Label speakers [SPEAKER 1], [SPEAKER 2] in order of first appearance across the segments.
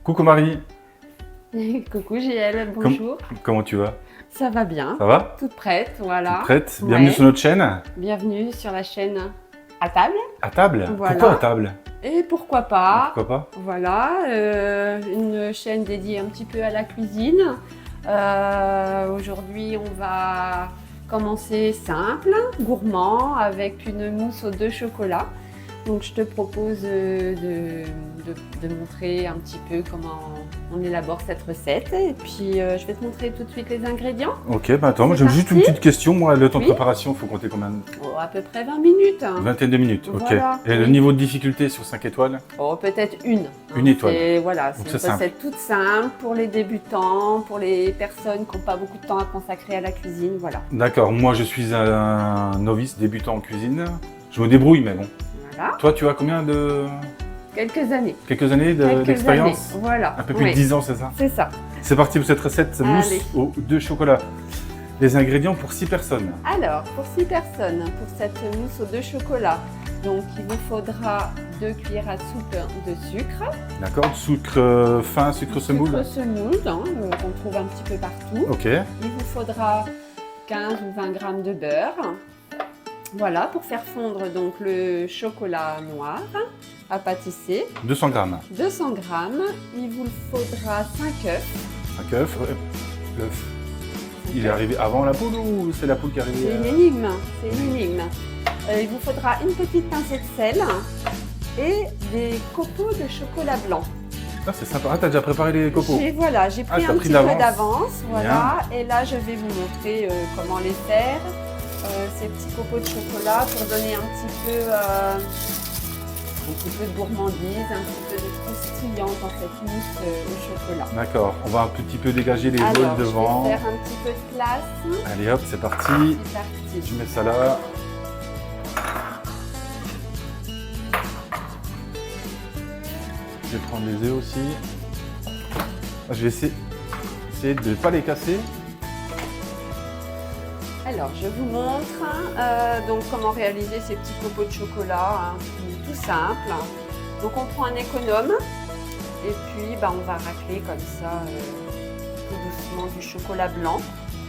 [SPEAKER 1] Coucou Marie,
[SPEAKER 2] Coucou JL, bonjour.
[SPEAKER 1] comment tu vas?
[SPEAKER 2] Ça va bien,
[SPEAKER 1] Ça va?
[SPEAKER 2] toute prête, voilà.
[SPEAKER 1] Toute prête? Bienvenue
[SPEAKER 2] Ouais.
[SPEAKER 1] sur notre chaîne.
[SPEAKER 2] Bienvenue sur la chaîne À table.
[SPEAKER 1] À table?
[SPEAKER 2] Voilà.
[SPEAKER 1] Pourquoi à table?
[SPEAKER 2] Et pourquoi pas,
[SPEAKER 1] Pourquoi pas?
[SPEAKER 2] voilà, une chaîne dédiée un petit peu à la cuisine. Aujourd'hui, on va commencer simple, gourmand, avec une mousse aux 2 chocolats. Donc je te propose de montrer un petit peu comment on élabore cette recette. Et puis je vais te montrer tout de suite les ingrédients.
[SPEAKER 1] Ok, bah attends, moi
[SPEAKER 2] C'est
[SPEAKER 1] j'ai juste une
[SPEAKER 2] parti.
[SPEAKER 1] petite question. Moi, le temps de
[SPEAKER 2] Oui.
[SPEAKER 1] préparation, il faut compter combien?
[SPEAKER 2] Oh, à peu près 20 minutes.
[SPEAKER 1] Une vingtaine de minutes, ok.
[SPEAKER 2] Voilà,
[SPEAKER 1] Et le
[SPEAKER 2] oui.
[SPEAKER 1] niveau de difficulté sur 5 étoiles?
[SPEAKER 2] Oh, peut-être une.
[SPEAKER 1] Une étoile.
[SPEAKER 2] Voilà,
[SPEAKER 1] Donc
[SPEAKER 2] c'est
[SPEAKER 1] c'est
[SPEAKER 2] une recette toute simple pour les débutants, pour les personnes qui n'ont pas beaucoup de temps à consacrer à la cuisine. Voilà.
[SPEAKER 1] D'accord, moi je suis un novice débutant en cuisine. Je me débrouille, mais bon.
[SPEAKER 2] Voilà.
[SPEAKER 1] Toi, tu as combien de...
[SPEAKER 2] Quelques années.
[SPEAKER 1] Quelques années
[SPEAKER 2] Quelques
[SPEAKER 1] d'expérience?
[SPEAKER 2] années, voilà.
[SPEAKER 1] Un peu plus
[SPEAKER 2] Oui,
[SPEAKER 1] de 10 ans, c'est ça?
[SPEAKER 2] c'est ça.
[SPEAKER 1] C'est parti pour cette recette mousse
[SPEAKER 2] Allez.
[SPEAKER 1] aux 2 chocolats. Les ingrédients pour 6 personnes.
[SPEAKER 2] Alors, pour 6 personnes, pour cette mousse aux 2 chocolats, donc il vous faudra 2 cuillères à soupe de sucre.
[SPEAKER 1] D'accord, sucre fin, sucre semoule.
[SPEAKER 2] Sucre semoule, hein, qu'on trouve un petit peu partout.
[SPEAKER 1] Ok,
[SPEAKER 2] Il vous faudra 15 ou 20 grammes de beurre. Voilà, pour faire fondre donc le chocolat noir à pâtisser.
[SPEAKER 1] 200 grammes.
[SPEAKER 2] 200 grammes. Il vous faudra 5 œufs.
[SPEAKER 1] 5 œufs. L'œuf, il est arrivé avant la poule ou c'est la poule qui est arrivée?
[SPEAKER 2] C'est une énigme. C'est une énigme. Il vous faudra une petite pincée de sel et des copeaux de chocolat blanc.
[SPEAKER 1] Ah, c'est sympa. Ah, t'as déjà préparé les copeaux?
[SPEAKER 2] Voilà, j'ai pris
[SPEAKER 1] Ah, t'as
[SPEAKER 2] un
[SPEAKER 1] pris
[SPEAKER 2] petit peu
[SPEAKER 1] d'avance.
[SPEAKER 2] d'avance. Voilà. Et là, je vais vous montrer comment les faire. Ces petits copeaux de chocolat pour donner un petit peu de gourmandise, un petit peu de croustillant dans cette mousse au chocolat.
[SPEAKER 1] D'accord, on va un petit peu dégager les
[SPEAKER 2] Alors,
[SPEAKER 1] bols devant.
[SPEAKER 2] je vais faire un petit peu de place.
[SPEAKER 1] Allez hop, c'est parti.
[SPEAKER 2] C'est parti.
[SPEAKER 1] Tu mets ça là. Je vais prendre les œufs aussi. Je vais essayer de ne pas les casser.
[SPEAKER 2] Alors, je vous montre donc comment réaliser ces petits copeaux de chocolat, hein, tout simple. Donc, on prend un économe et puis on va racler comme ça tout doucement du chocolat blanc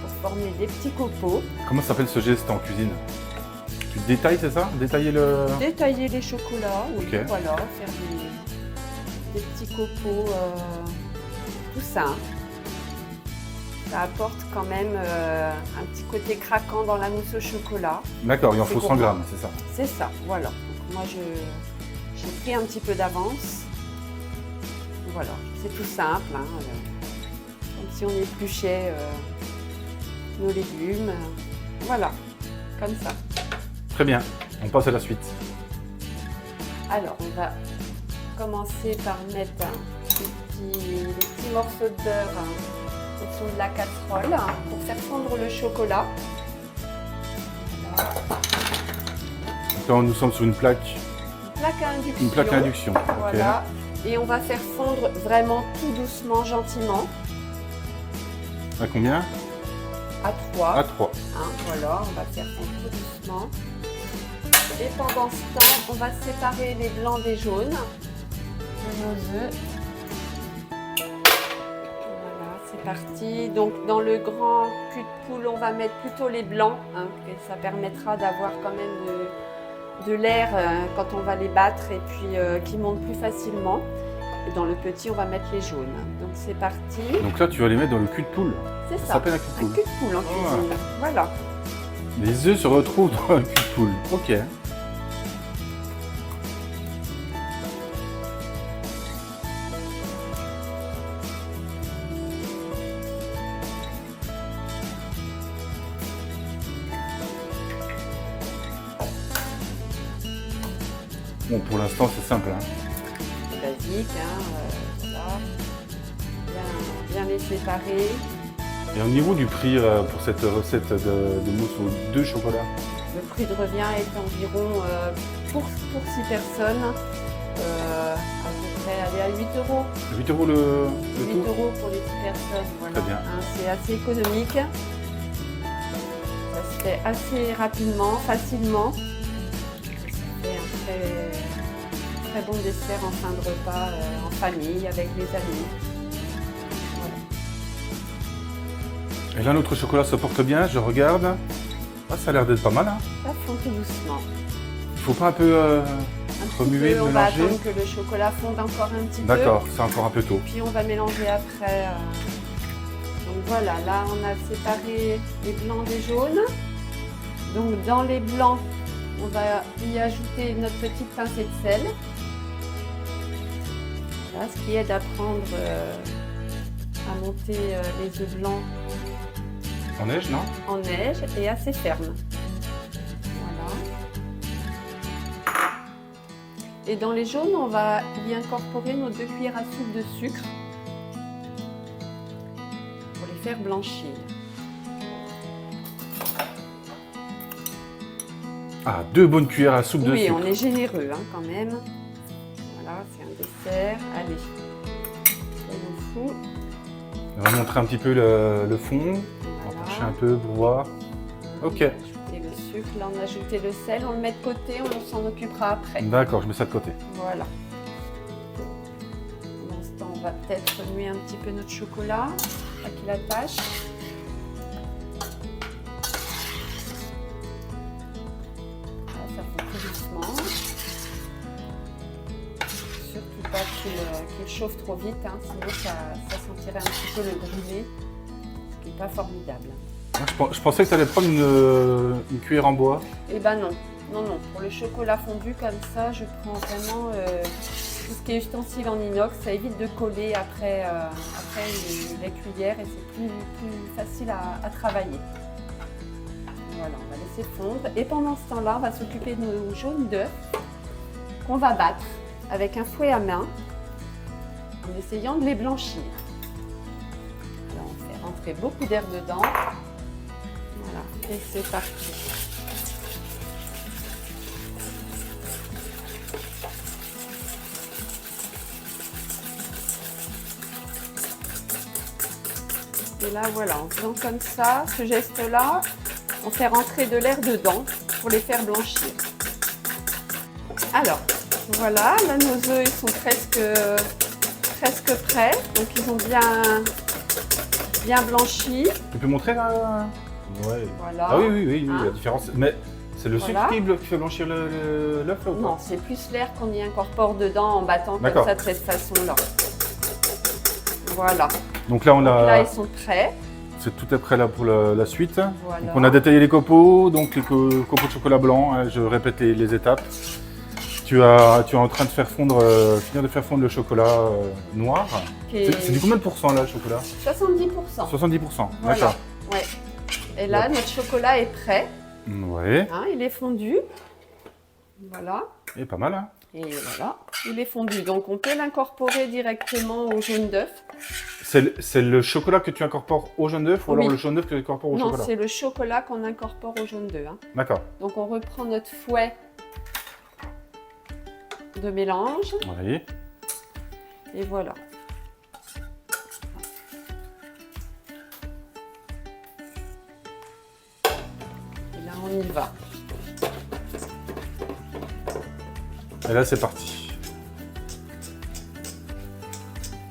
[SPEAKER 2] pour former des petits copeaux.
[SPEAKER 1] Comment s'appelle ce geste en cuisine? Tu détailles, c'est ça? Détailler le...
[SPEAKER 2] Détailler les chocolats, oui,
[SPEAKER 1] Ok.
[SPEAKER 2] voilà, faire des petits copeaux tout simples. Ça apporte quand même un petit côté craquant dans la mousse au chocolat.
[SPEAKER 1] D'accord, il en
[SPEAKER 2] C'est
[SPEAKER 1] faut 100
[SPEAKER 2] gourmand.
[SPEAKER 1] grammes, c'est ça?
[SPEAKER 2] C'est ça, voilà. Donc moi, j'ai pris un petit peu d'avance. Voilà, c'est tout simple, hein, comme si on épluchait nos légumes. Voilà, comme ça.
[SPEAKER 1] Très bien, on passe à la suite.
[SPEAKER 2] Alors, on va commencer par mettre des petits morceaux de beurre au-dessous de la casserole pour faire fondre le chocolat. Voilà.
[SPEAKER 1] Donc là, nous sommes sur une plaque
[SPEAKER 2] Plaque à induction.
[SPEAKER 1] à induction. Ok.
[SPEAKER 2] Voilà. Et on va faire fondre vraiment tout doucement, gentiment,
[SPEAKER 1] À combien?
[SPEAKER 2] à 3.
[SPEAKER 1] À 3.
[SPEAKER 2] Voilà, on va faire fondre tout doucement. Et pendant ce temps, on va séparer les blancs des jaunes de nos œufs. Voilà, c'est parti. Donc dans le grand cul de poule, on va mettre plutôt les blancs, hein, et ça permettra d'avoir quand même de l'air quand on va les battre et puis qui monte plus facilement. Et dans le petit, on va mettre les jaunes. Donc c'est parti.
[SPEAKER 1] Donc là, tu vas les mettre dans le cul de poule.
[SPEAKER 2] C'est
[SPEAKER 1] Ça
[SPEAKER 2] ça.
[SPEAKER 1] s'appelle un cul de
[SPEAKER 2] Un
[SPEAKER 1] poule.
[SPEAKER 2] cul de poule en cuisine. Voilà.
[SPEAKER 1] Les œufs se retrouvent dans un cul de poule. Ok. Bon, pour l'instant, c'est simple. Hein.
[SPEAKER 2] C'est basique, hein, voilà. Bien les séparer.
[SPEAKER 1] Et au niveau du prix pour cette recette de mousse aux 2 chocolats?
[SPEAKER 2] Le prix de revient est environ, pour 6 personnes, à peu près aller à 8 euros.
[SPEAKER 1] 8 euros le
[SPEAKER 2] 8
[SPEAKER 1] tout?
[SPEAKER 2] euros pour les 6 personnes. Voilà.
[SPEAKER 1] Très bien.
[SPEAKER 2] Hein, c'est assez économique. Ça se fait assez rapidement, facilement. Ça fait un très bon dessert en fin de repas, en famille, avec les amis. Voilà.
[SPEAKER 1] Et là, notre chocolat se porte bien, je regarde. Ah, ça a l'air d'être pas mal. Hein.
[SPEAKER 2] Ça fond tout doucement.
[SPEAKER 1] Il faut pas un peu remuer,
[SPEAKER 2] On va
[SPEAKER 1] mélanger.
[SPEAKER 2] attendre que le chocolat fonde encore un petit peu.
[SPEAKER 1] D'accord, c'est encore un peu tôt.
[SPEAKER 2] Puis on va mélanger après. Donc voilà, là on a séparé les blancs des jaunes. Donc dans les blancs, on va y ajouter notre petite pincée de sel. Voilà, ce qui aide à prendre, à monter les œufs blancs
[SPEAKER 1] En neige, non?
[SPEAKER 2] en neige et assez ferme. Voilà. Et dans les jaunes, on va y incorporer nos 2 cuillères à soupe de sucre pour les faire blanchir.
[SPEAKER 1] Ah, 2 bonnes cuillères à soupe de
[SPEAKER 2] Oui,
[SPEAKER 1] sucre.
[SPEAKER 2] on est généreux hein, quand même. Voilà, c'est un dessert. Allez, soyons fous.
[SPEAKER 1] On va montrer un petit peu le fond. On va
[SPEAKER 2] Voilà.
[SPEAKER 1] pencher un peu pour voir. Ok.
[SPEAKER 2] On va ajouter le sucre. Là, on a ajouté le sel. On le met de côté. On s'en occupera après.
[SPEAKER 1] D'accord, je mets ça de côté.
[SPEAKER 2] Voilà. Pendant ce temps, on va peut-être remuer un petit peu notre chocolat, pas qu'il attache. Là, ça fait tout doucement. Surtout pas qu'il chauffe trop vite, hein, sinon ça sentirait un petit peu le brûlé, ce qui n'est pas formidable.
[SPEAKER 1] Moi, je pensais que tu allais prendre une cuillère en bois.
[SPEAKER 2] Eh ben non, non, non. Pour le chocolat fondu comme ça, je prends vraiment tout ce qui est ustensile en inox. Ça évite de coller après les cuillères et c'est plus facile à travailler. Voilà, on va laisser fondre. Et pendant ce temps-là, on va s'occuper de nos jaunes d'œufs qu'on va battre avec un fouet à main en essayant de les blanchir. Là, on fait rentrer beaucoup d'air dedans. Voilà, et c'est parti. Et là, voilà, en faisant comme ça, ce geste-là, on fait rentrer de l'air dedans pour les faire blanchir. Alors, voilà, là nos œufs ils sont presque prêts, donc ils ont bien blanchi.
[SPEAKER 1] Tu peux montrer là? Ouais.
[SPEAKER 2] Voilà.
[SPEAKER 1] Ah oui, oui, oui,
[SPEAKER 2] Hein?
[SPEAKER 1] la différence. Mais c'est le
[SPEAKER 2] Voilà.
[SPEAKER 1] sucre qui fait blanchir l'œuf là ou
[SPEAKER 2] Non,
[SPEAKER 1] pas?
[SPEAKER 2] c'est plus l'air qu'on y incorpore dedans en battant comme
[SPEAKER 1] D'accord.
[SPEAKER 2] ça de cette façon-là. Voilà.
[SPEAKER 1] Donc là, on
[SPEAKER 2] Donc là,
[SPEAKER 1] a.
[SPEAKER 2] ils sont prêts.
[SPEAKER 1] C'est tout est prêt là pour la suite.
[SPEAKER 2] Voilà.
[SPEAKER 1] Donc on a détaillé les copeaux, donc les copeaux de chocolat blanc. Hein, je répète les étapes. Tu es en train de faire fondre, finir de faire fondre le chocolat noir.
[SPEAKER 2] Qui est
[SPEAKER 1] C'est du combien de pourcents là, le chocolat?
[SPEAKER 2] 70%.
[SPEAKER 1] 70%.
[SPEAKER 2] Voilà.
[SPEAKER 1] D'accord.
[SPEAKER 2] Ouais. Et là, notre chocolat est prêt.
[SPEAKER 1] Ouais.
[SPEAKER 2] Hein, il est fondu. Voilà.
[SPEAKER 1] Et pas mal, hein.
[SPEAKER 2] Et voilà, il est fondu. Donc on peut l'incorporer directement au jaune d'œuf.
[SPEAKER 1] C'est le chocolat que tu incorpores au jaune d'œuf ou alors
[SPEAKER 2] Oui.
[SPEAKER 1] le jaune d'œuf que tu incorpores au
[SPEAKER 2] Non,
[SPEAKER 1] chocolat?
[SPEAKER 2] c'est le chocolat qu'on incorpore au jaune d'œuf. Hein.
[SPEAKER 1] D'accord.
[SPEAKER 2] Donc on reprend notre fouet de mélange.
[SPEAKER 1] Oui.
[SPEAKER 2] Et voilà. Et là, on y va.
[SPEAKER 1] Et là, c'est parti.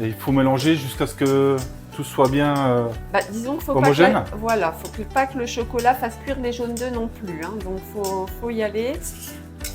[SPEAKER 1] Et il faut mélanger jusqu'à ce que tout soit bien.
[SPEAKER 2] Bah, disons qu'il faut
[SPEAKER 1] Homogène.
[SPEAKER 2] pas que, voilà, pas que le chocolat fasse cuire les jaunes d'œufs non plus. Hein. Donc faut y aller,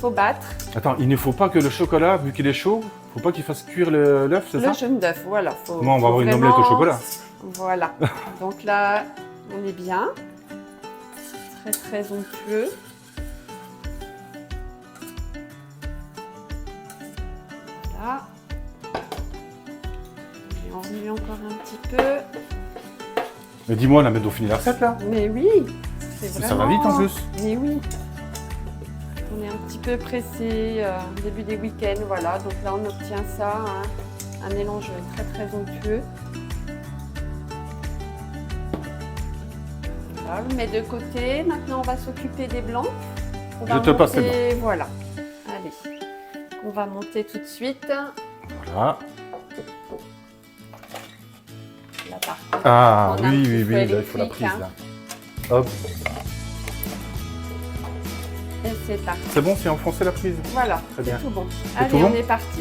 [SPEAKER 2] faut battre.
[SPEAKER 1] Attends, il ne faut pas que le chocolat, vu qu'il est chaud, il ne faut pas qu'il fasse cuire l'œuf, c'est ça?
[SPEAKER 2] Le jaune d'œuf, voilà. Faut,
[SPEAKER 1] Comment on va
[SPEAKER 2] faut
[SPEAKER 1] avoir une
[SPEAKER 2] vraiment-
[SPEAKER 1] omelette au chocolat?
[SPEAKER 2] Voilà. Donc là, on est bien. Très très onctueux. Voilà. Et on remue encore un petit peu.
[SPEAKER 1] Mais dis-moi, là, mais on finit la recette là?
[SPEAKER 2] Mais oui, c'est vraiment...
[SPEAKER 1] Ça va vite en plus.
[SPEAKER 2] Mais oui. On est un petit peu pressé, début des week-ends, voilà. Donc là, on obtient ça, hein, un mélange très très onctueux. Voilà, on le met de côté. Maintenant, on va s'occuper des blancs. On va
[SPEAKER 1] Je te passe les
[SPEAKER 2] monter- Voilà. Allez. On va monter tout de suite.
[SPEAKER 1] Voilà.
[SPEAKER 2] Là, par contre,
[SPEAKER 1] Ah
[SPEAKER 2] on a un
[SPEAKER 1] oui,
[SPEAKER 2] petit
[SPEAKER 1] oui,
[SPEAKER 2] feu
[SPEAKER 1] oui, là, il faut la
[SPEAKER 2] électrique,
[SPEAKER 1] prise
[SPEAKER 2] hein.
[SPEAKER 1] là. Hop.
[SPEAKER 2] Et c'est parti.
[SPEAKER 1] C'est bon, c'est enfoncé la prise?
[SPEAKER 2] Voilà,
[SPEAKER 1] Très bien.
[SPEAKER 2] c'est tout bon.
[SPEAKER 1] C'est
[SPEAKER 2] Allez,
[SPEAKER 1] tout bon
[SPEAKER 2] on est parti.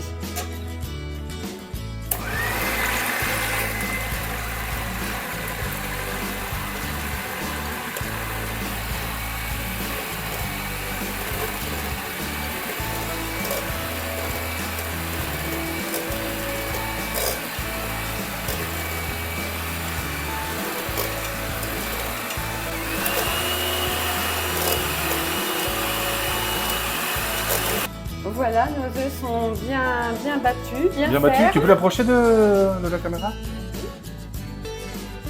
[SPEAKER 2] Voilà, nos œufs sont bien battus, bien
[SPEAKER 1] Bien battu.
[SPEAKER 2] fermes.
[SPEAKER 1] Tu peux l'approcher de la caméra?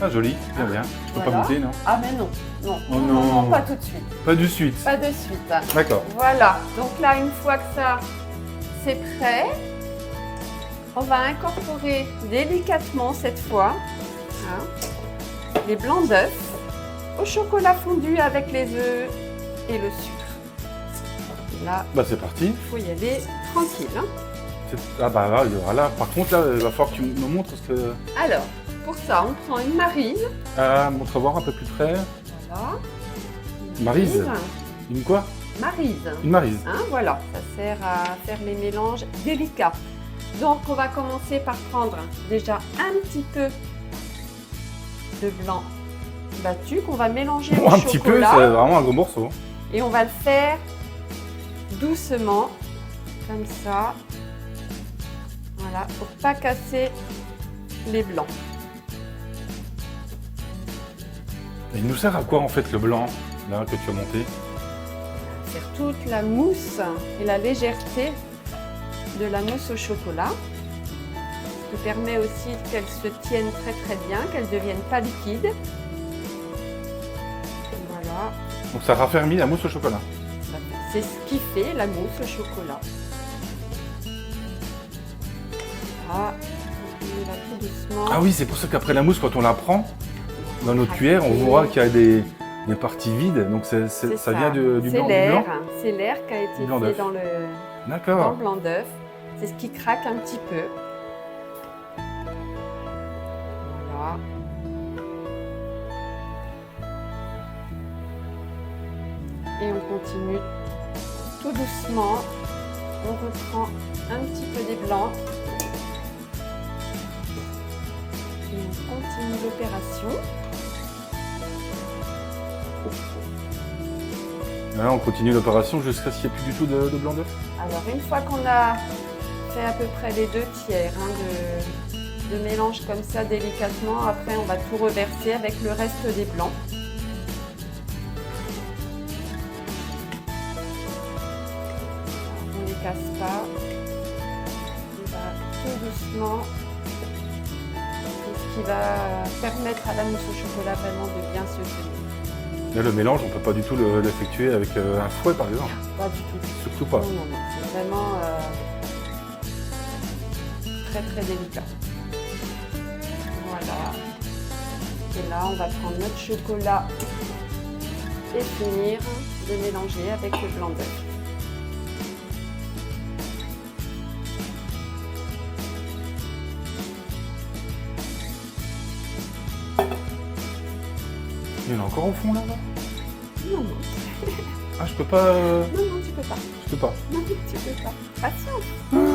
[SPEAKER 1] Ah, joli, bien, bien. Je peux
[SPEAKER 2] Voilà.
[SPEAKER 1] pas goûter, non?
[SPEAKER 2] Ah mais non, non,
[SPEAKER 1] Oh
[SPEAKER 2] non,
[SPEAKER 1] non.
[SPEAKER 2] pas tout de suite,
[SPEAKER 1] Pas du suite.
[SPEAKER 2] pas de suite.
[SPEAKER 1] D'accord.
[SPEAKER 2] Voilà, donc là, une fois que ça, c'est prêt, on va incorporer délicatement cette fois hein, les blancs d'œufs au chocolat fondu avec les œufs et le sucre. Là,
[SPEAKER 1] Bah, c'est parti.
[SPEAKER 2] il faut y aller tranquille. Hein.
[SPEAKER 1] Ah, bah là, par contre, là, il va falloir que tu me montres ce que.
[SPEAKER 2] Alors, pour ça, on prend une marine.
[SPEAKER 1] Ah, montre voir un peu plus près.
[SPEAKER 2] Voilà.
[SPEAKER 1] Maryse. Une quoi?
[SPEAKER 2] Maryse.
[SPEAKER 1] Une maryse.
[SPEAKER 2] Hein, voilà, ça sert à faire les mélanges délicats. Donc, on va commencer par prendre déjà un petit peu de blanc battu qu'on va mélanger au
[SPEAKER 1] Un petit peu,
[SPEAKER 2] chocolat.
[SPEAKER 1] c'est vraiment un gros morceau.
[SPEAKER 2] Et on va le faire doucement, comme ça. Voilà, pour pas casser les blancs.
[SPEAKER 1] Et il nous sert à quoi en fait le blanc là que tu as monté?
[SPEAKER 2] Faire toute la mousse et la légèreté de la mousse au chocolat. Ce qui permet aussi qu'elle se tienne très bien, qu'elle ne devienne pas liquide. Voilà,
[SPEAKER 1] Donc ça raffermit la mousse au chocolat.
[SPEAKER 2] c'est ce qui fait la mousse au chocolat. Voilà, on y va tout doucement.
[SPEAKER 1] Ah oui, c'est pour ça qu'après la mousse, quand on la prend dans notre
[SPEAKER 2] Craquer.
[SPEAKER 1] cuillère, on voit qu'il y a des parties vides. Donc
[SPEAKER 2] C'est
[SPEAKER 1] ça vient du
[SPEAKER 2] C'est
[SPEAKER 1] blanc.
[SPEAKER 2] l'air, c'est l'air qui a été
[SPEAKER 1] Blanc
[SPEAKER 2] fait
[SPEAKER 1] d'œuf.
[SPEAKER 2] dans le
[SPEAKER 1] D'accord.
[SPEAKER 2] blanc d'œuf. C'est ce qui craque un petit peu. Voilà. Et on continue tout doucement. On reprend un petit peu des blancs. Et on continue l'opération.
[SPEAKER 1] Là, on continue l'opération jusqu'à ce qu'il n'y ait plus du tout de blanc d'œuf.
[SPEAKER 2] Alors une fois qu'on a fait à peu près les 2 tiers de mélange comme ça délicatement, après on va tout reverser avec le reste des blancs. On ne les casse pas. On va tout doucement. C'est ce qui va permettre à la mousse au chocolat vraiment de bien se tenir.
[SPEAKER 1] Là, le mélange, on ne peut pas du tout l'effectuer avec un fouet par exemple.
[SPEAKER 2] Pas du tout.
[SPEAKER 1] Surtout pas.
[SPEAKER 2] Non, non, non. C'est vraiment très délicat. Voilà. Et là, on va prendre notre chocolat et finir de mélanger avec le blanc d'œuf.
[SPEAKER 1] Il y en a encore au fond là-bas?
[SPEAKER 2] Non, non.
[SPEAKER 1] Ah, je peux pas.
[SPEAKER 2] Non, non, tu peux pas.
[SPEAKER 1] Je peux pas.
[SPEAKER 2] Non, tu peux pas. Patience. Voilà.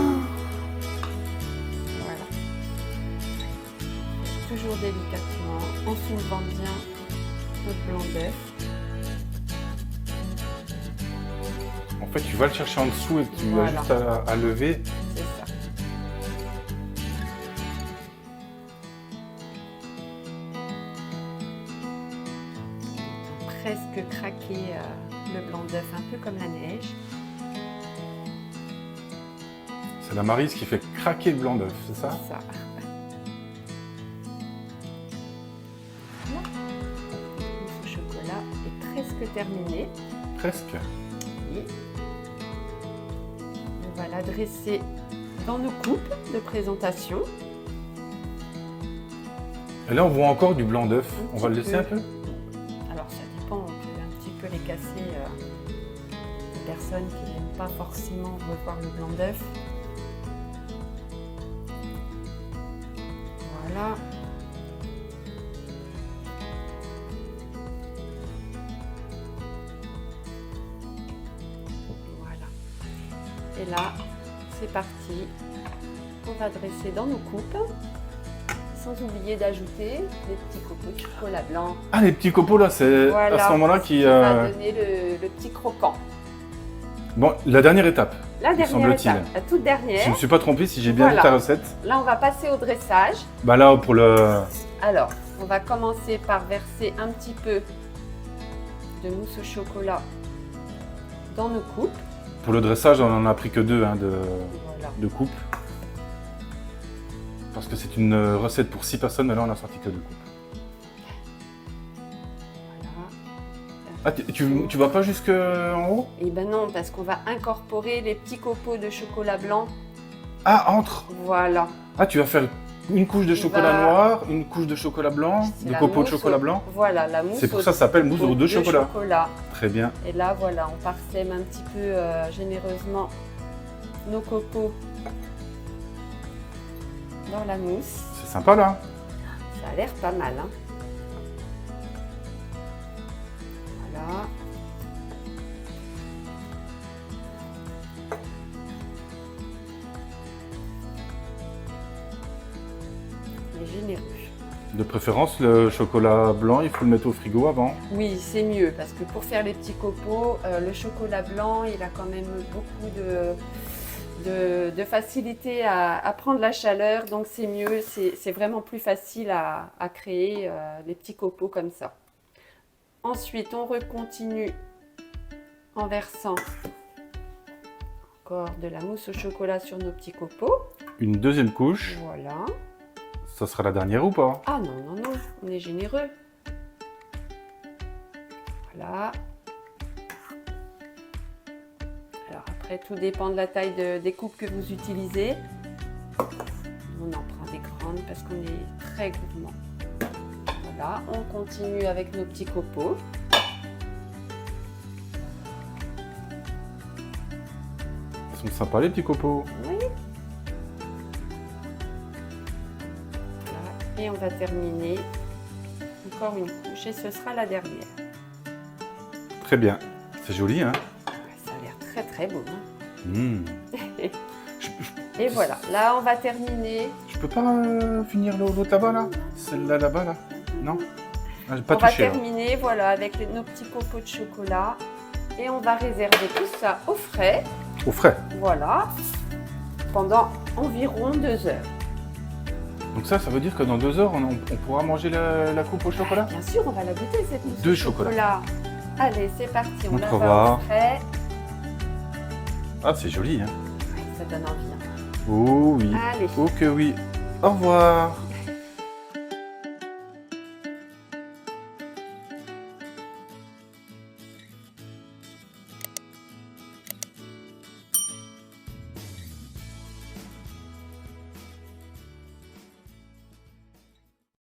[SPEAKER 2] Toujours délicatement, en soulevant bien notre blanc d'œuf.
[SPEAKER 1] En fait, tu vas le chercher en dessous et tu
[SPEAKER 2] Voilà.
[SPEAKER 1] as juste à lever.
[SPEAKER 2] C'est ça. Presque craquer le blanc d'œuf, un peu comme la neige.
[SPEAKER 1] C'est la maryse qui fait craquer le blanc d'œuf, c'est ça?
[SPEAKER 2] C'est ça. Voilà. La mousse au chocolat est presque terminée.
[SPEAKER 1] Presque.
[SPEAKER 2] Et on va la dresser dans nos coupes de présentation.
[SPEAKER 1] Et là, on voit encore du blanc d'œuf.
[SPEAKER 2] Un
[SPEAKER 1] On va le
[SPEAKER 2] petit
[SPEAKER 1] laisser
[SPEAKER 2] peu.
[SPEAKER 1] un peu?
[SPEAKER 2] Alors ça dépend, on peut un petit peu les casser. Des personnes qui n'aiment pas forcément revoir le blanc d'œuf. Voilà. Et là, c'est parti. On va dresser dans nos coupes. Sans oublier d'ajouter les petits copeaux de chocolat blanc.
[SPEAKER 1] Ah, les petits copeaux là, c'est
[SPEAKER 2] Voilà,
[SPEAKER 1] à ce moment-là qui...
[SPEAKER 2] va donner le petit croquant.
[SPEAKER 1] Bon, la dernière étape,
[SPEAKER 2] La dernière
[SPEAKER 1] semble-t-il.
[SPEAKER 2] étape, la toute dernière.
[SPEAKER 1] Je ne me suis pas trompé si j'ai bien
[SPEAKER 2] Voilà.
[SPEAKER 1] lu ta recette.
[SPEAKER 2] Là, on va passer au dressage.
[SPEAKER 1] Bah là, pour le...
[SPEAKER 2] Alors, on va commencer par verser un petit peu de mousse au chocolat dans nos coupes.
[SPEAKER 1] Pour le dressage, on en a pris que 2 hein,
[SPEAKER 2] Voilà.
[SPEAKER 1] de coupes. Parce que c'est une recette pour 6 personnes, mais là on a sorti que 2 coupes.
[SPEAKER 2] Voilà.
[SPEAKER 1] Ah, tu vas pas jusqu'en haut?
[SPEAKER 2] Et ben non, parce qu'on va incorporer les petits copeaux de chocolat blanc.
[SPEAKER 1] Ah, entre!
[SPEAKER 2] Voilà.
[SPEAKER 1] Ah, tu vas faire une couche de chocolat
[SPEAKER 2] va-
[SPEAKER 1] noir, une couche de chocolat blanc,
[SPEAKER 2] C'est
[SPEAKER 1] de
[SPEAKER 2] la
[SPEAKER 1] copeaux de
[SPEAKER 2] mousse
[SPEAKER 1] chocolat
[SPEAKER 2] au-
[SPEAKER 1] blanc.
[SPEAKER 2] Voilà, la mousse.
[SPEAKER 1] C'est pour
[SPEAKER 2] au-
[SPEAKER 1] ça que ça s'appelle mousse
[SPEAKER 2] au-
[SPEAKER 1] de chocolat. Très bien.
[SPEAKER 2] Et là, voilà, on parsème un petit peu généreusement nos copeaux dans la mousse.
[SPEAKER 1] C'est sympa là.
[SPEAKER 2] Ça a l'air pas mal, hein. Voilà. Il est généreux.
[SPEAKER 1] De préférence, le chocolat blanc, il faut le mettre au frigo avant.
[SPEAKER 2] Oui, c'est mieux parce que pour faire les petits copeaux, le chocolat blanc, il a quand même beaucoup de facilité à prendre la chaleur, donc c'est mieux, c'est vraiment plus facile à créer les petits copeaux comme ça. Ensuite, on recontinue en versant encore de la mousse au chocolat sur nos petits copeaux.
[SPEAKER 1] Une deuxième couche,
[SPEAKER 2] Voilà.
[SPEAKER 1] ça sera la dernière ou pas?
[SPEAKER 2] Ah non, non, non, on est généreux. Voilà. Alors après, tout dépend de la taille des coupes que vous utilisez. On en prend des grandes parce qu'on est très gourmand. Voilà, on continue avec nos petits copeaux.
[SPEAKER 1] Ils sont sympas les petits copeaux.
[SPEAKER 2] Oui. Voilà. Et on va terminer encore une couche et ce sera la dernière.
[SPEAKER 1] Très bien. C'est joli, hein?
[SPEAKER 2] Ça a l'air très très beau, hein.
[SPEAKER 1] Mmh.
[SPEAKER 2] Et voilà, là on va terminer.
[SPEAKER 1] Je peux pas finir l'autre là-bas là? Celle-là là-bas là? Non? Ah, j'ai pas
[SPEAKER 2] On va
[SPEAKER 1] touché. Là.
[SPEAKER 2] terminer voilà, avec nos petits copeaux de chocolat. Et on va réserver tout ça au frais.
[SPEAKER 1] Au frais.
[SPEAKER 2] Voilà. Pendant environ 2 heures.
[SPEAKER 1] Donc ça veut dire que dans 2 heures, on pourra manger la coupe au chocolat?
[SPEAKER 2] Bien sûr, on va la goûter cette mousse
[SPEAKER 1] De
[SPEAKER 2] au
[SPEAKER 1] chocolat.
[SPEAKER 2] Allez, c'est parti, on
[SPEAKER 1] Montre
[SPEAKER 2] la va
[SPEAKER 1] voir.
[SPEAKER 2] au frais.
[SPEAKER 1] Ah, c'est joli, hein?
[SPEAKER 2] Ouais, ça donne envie. Hein.
[SPEAKER 1] Oh oui.
[SPEAKER 2] Allez.
[SPEAKER 1] Oh que oui. Au revoir.